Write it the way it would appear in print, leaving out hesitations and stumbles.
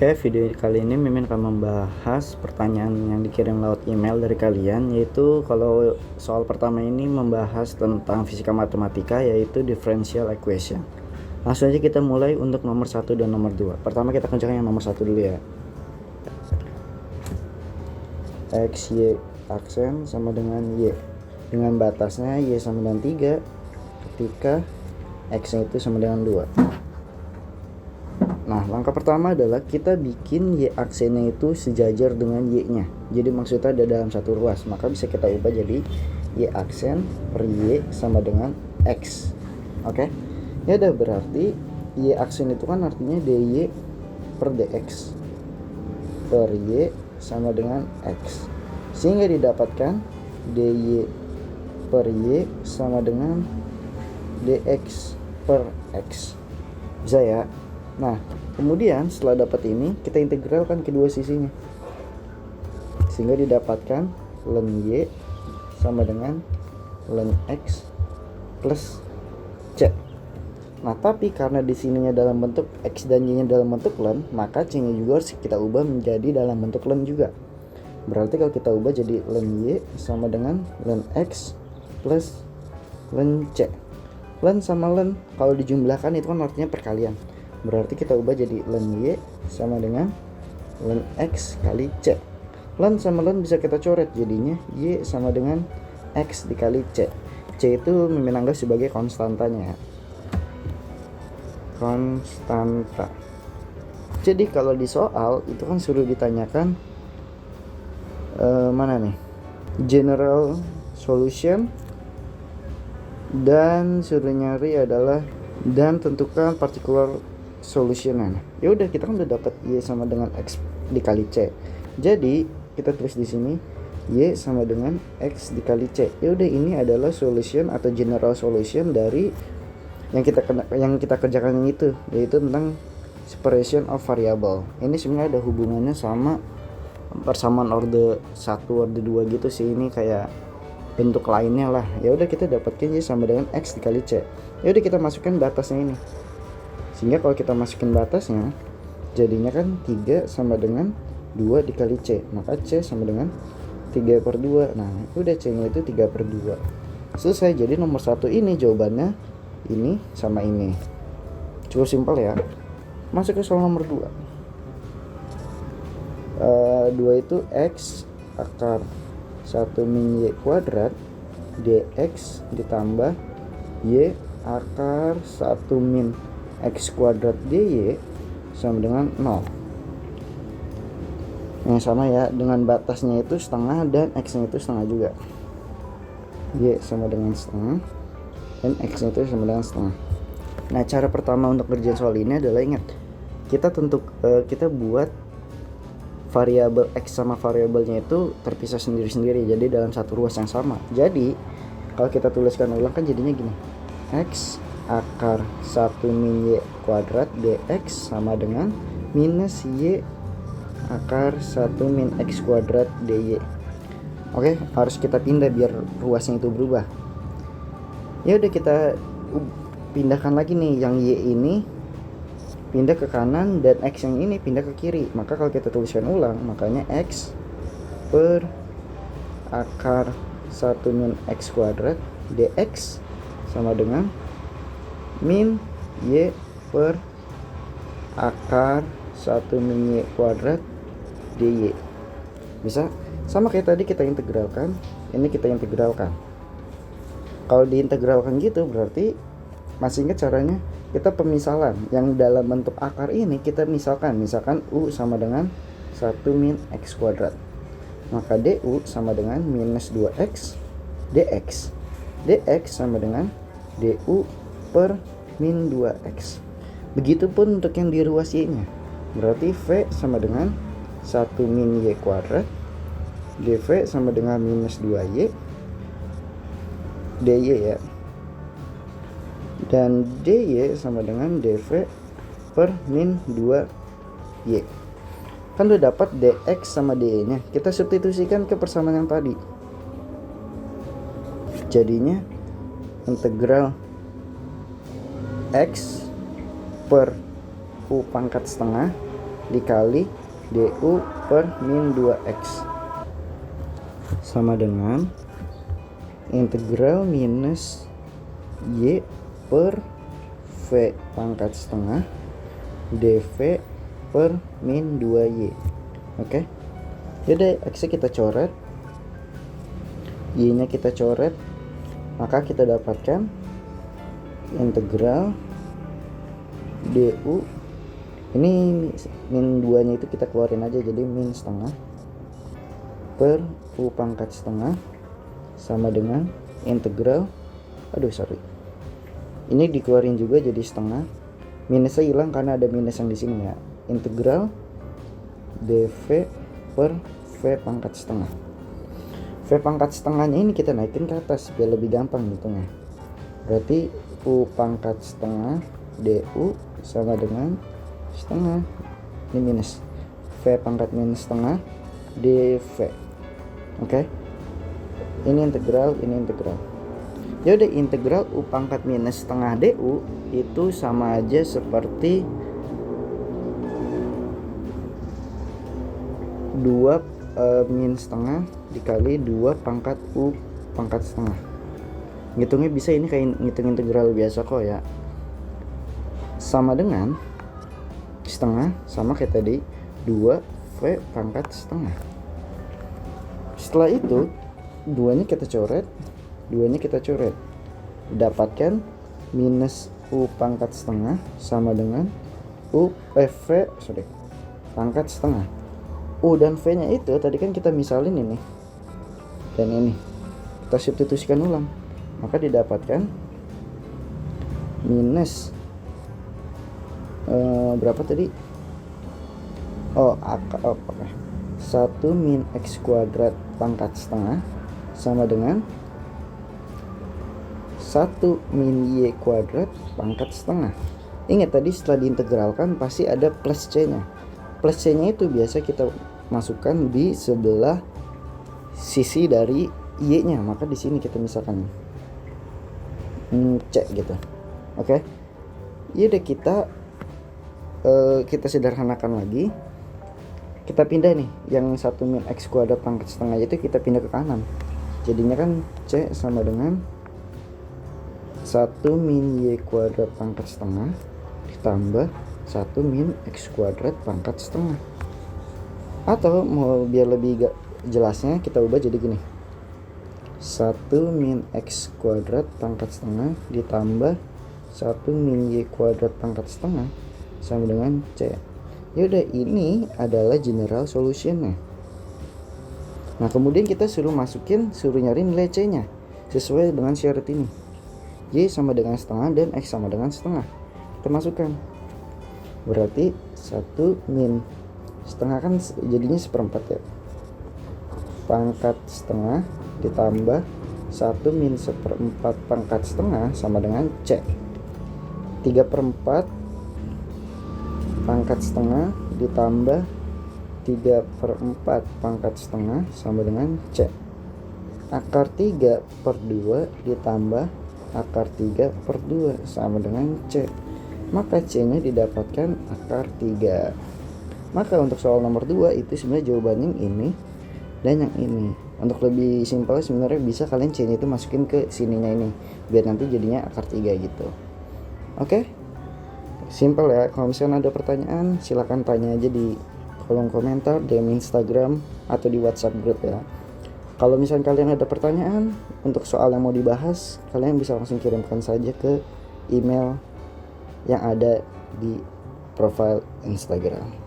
Oke, video kali ini Mimin akan membahas pertanyaan yang dikirim lewat email dari kalian, yaitu kalau soal pertama ini membahas tentang fisika matematika, yaitu differential equation. Langsung aja kita mulai untuk nomor 1 dan nomor 2. Pertama kita kerjakan yang nomor 1 dulu ya. X, Y aksen sama dengan Y, dengan batasnya Y sama dengan 3 ketika X itu sama dengan 2. Nah, langkah pertama adalah kita bikin Y aksennya itu sejajar dengan Y nya. Jadi maksudnya ada dalam satu ruas, maka bisa kita ubah jadi Y aksen per Y sama dengan X. Oke, ya udah, berarti Y aksen itu kan artinya DY per DX per Y sama dengan X, sehingga didapatkan DY per Y sama dengan DX per X. Bisa ya? Nah, kemudian setelah dapat ini, kita integralkan kedua sisinya, sehingga didapatkan ln Y sama dengan ln X plus C. Nah, tapi karena di sininya dalam bentuk X dan Y nya dalam bentuk ln, maka C nya juga harus kita ubah menjadi dalam bentuk ln juga. Berarti kalau kita ubah jadi ln Y sama dengan ln X plus ln C. Ln sama ln kalau dijumlahkan itu kan artinya perkalian. Berarti kita ubah jadi ln Y sama dengan ln X kali C. Ln sama ln bisa kita coret, jadinya Y sama dengan X dikali C. C itu Mimin anggap sebagai konstantanya. Konstanta. Jadi kalau di soal itu kan suruh ditanyakan mana nih? General solution, dan suruh nyari adalah dan tentukan particular solution. Ya udah, kita kan udah dapat Y sama dengan X dikali C. Jadi kita tulis di sini Y sama dengan X dikali C. Ya udah, ini adalah solution atau general solution dari yang kita kerjakan itu, yaitu tentang separation of variable. Ini sebenarnya ada hubungannya sama persamaan orde 1 orde 2 gitu sih, ini kayak bentuk lainnya lah. Ya udah, kita dapatkan Y sama dengan X dikali C. Ya udah, kita masukkan batasnya ini. Sehingga kalau kita masukin batasnya, jadinya kan 3 sama dengan 2 dikali C. Maka C sama dengan 3 per 2. Nah, udah, C nya itu 3 per 2. Selesai. Jadi nomor 1 ini jawabannya ini sama ini. Cukup simpel ya. Masuk ke soal nomor 2. 2 itu X akar 1 min Y kuadrat dx ditambah Y akar 1 min X kuadrat dy sama dengan 0. Yang sama ya, dengan batasnya itu setengah dan X nya itu setengah juga. Y sama dengan setengah dan X nya itu sama dengan setengah. Nah, cara pertama untuk kerjaan soal ini adalah, ingat, kita buat variabel X sama variabelnya itu terpisah sendiri-sendiri, jadi dalam satu ruas yang sama. Jadi kalau kita tuliskan ulang kan jadinya gini: X akar 1 min Y kuadrat dx sama dengan minus Y akar 1 min X kuadrat dy. Oke, harus kita pindah biar ruasnya itu berubah. Ya udah, kita pindahkan lagi nih, yang Y ini pindah ke kanan dan X yang ini pindah ke kiri. Maka kalau kita tuliskan ulang, makanya X per akar 1 min X kuadrat dx sama dengan min Y per akar 1 min Y kuadrat dy. Bisa? Sama kayak tadi kita integralkan, ini kita integralkan. Kalau diintegralkan gitu berarti masih ingat caranya? Kita pemisalan yang dalam bentuk akar ini kita misalkan U sama dengan 1 min X kuadrat. Maka DU sama dengan minus 2X dx. Dx sama dengan DU per min 2X. Begitupun untuk yang di ruas Y nya. Berarti V sama dengan 1 min Y kuadrat, dV sama dengan minus 2Y dy ya, dan dy sama dengan dv per min 2y. Kan udah dapat dx sama dy nya, kita substitusikan ke persamaan yang tadi, jadinya integral X per U pangkat setengah dikali du per min 2x sama dengan integral minus y per v pangkat setengah dv per min 2y. Oke. Jadi x kita coret, y nya kita coret, maka kita dapatkan integral du, ini min 2 nya itu kita keluarin aja, jadi min setengah per u pangkat setengah sama dengan integral, ini dikeluarin juga jadi setengah, minusnya hilang karena ada minus yang di sini ya, integral dv per v pangkat setengah. V pangkat setengahnya ini kita naikin ke atas biar lebih gampang hitungnya. Berarti u pangkat setengah du sama dengan setengah, ini minus v pangkat minus setengah dv. Oke. Ini integral, ini integral. Jadi integral u pangkat minus setengah du itu sama aja seperti 2 min setengah dikali 2 pangkat u pangkat setengah. Ngitungnya bisa ini kayak ngitung integral biasa kok ya. Sama dengan setengah sama kayak tadi 2 v pangkat setengah. Setelah itu 2 nya kita coret, 2 nya kita coret, dapatkan minus u pangkat setengah sama dengan v pangkat setengah. U dan v nya itu tadi kan kita misalin ini dan ini, kita substitusikan ulang, maka didapatkan minus berapa tadi? 1 min x kuadrat pangkat setengah sama dengan 1 min y kuadrat pangkat setengah. Ingat tadi setelah diintegralkan pasti ada plus c nya. Plus c nya itu biasa kita masukkan di sebelah sisi dari y nya, maka di sini kita misalkan c gitu. Oke. Ya udah, kita sederhanakan lagi. Kita pindah nih, yang 1 min x kuadrat pangkat setengah itu kita pindah ke kanan. Jadinya kan c sama dengan 1 min y kuadrat pangkat setengah ditambah 1 min x kuadrat pangkat setengah. Atau mau biar lebih jelasnya kita ubah jadi gini, 1 min x kuadrat pangkat setengah ditambah 1 min y kuadrat pangkat setengah sama dengan c. Yaudah, ini adalah general solutionnya. Nah kemudian kita suruh nyari nilai c nya sesuai dengan syarat ini, y sama dengan setengah dan x sama dengan setengah. Kita masukkan, berarti 1 min setengah kan jadinya 1/4 ya, pangkat setengah ditambah 1 min 1/4 pangkat setengah sama dengan c. 3/4 pangkat setengah ditambah 3/4 pangkat setengah sama dengan c. Akar 3/2 ditambah akar 3/2 sama dengan c. Maka c nya didapatkan akar 3. Maka untuk soal nomor 2 itu sebenarnya jawabannya ini dan yang ini. Untuk lebih simpel sebenarnya bisa kalian c nya itu masukin ke sininya ini biar nanti jadinya akar 3 gitu. Oke? Simpel ya. Kalau misalnya ada pertanyaan silahkan tanya aja di kolom komentar, DM Instagram atau di WhatsApp group ya. Kalau misalnya kalian ada pertanyaan untuk soal yang mau dibahas, kalian bisa langsung kirimkan saja ke email yang ada di profile Instagram.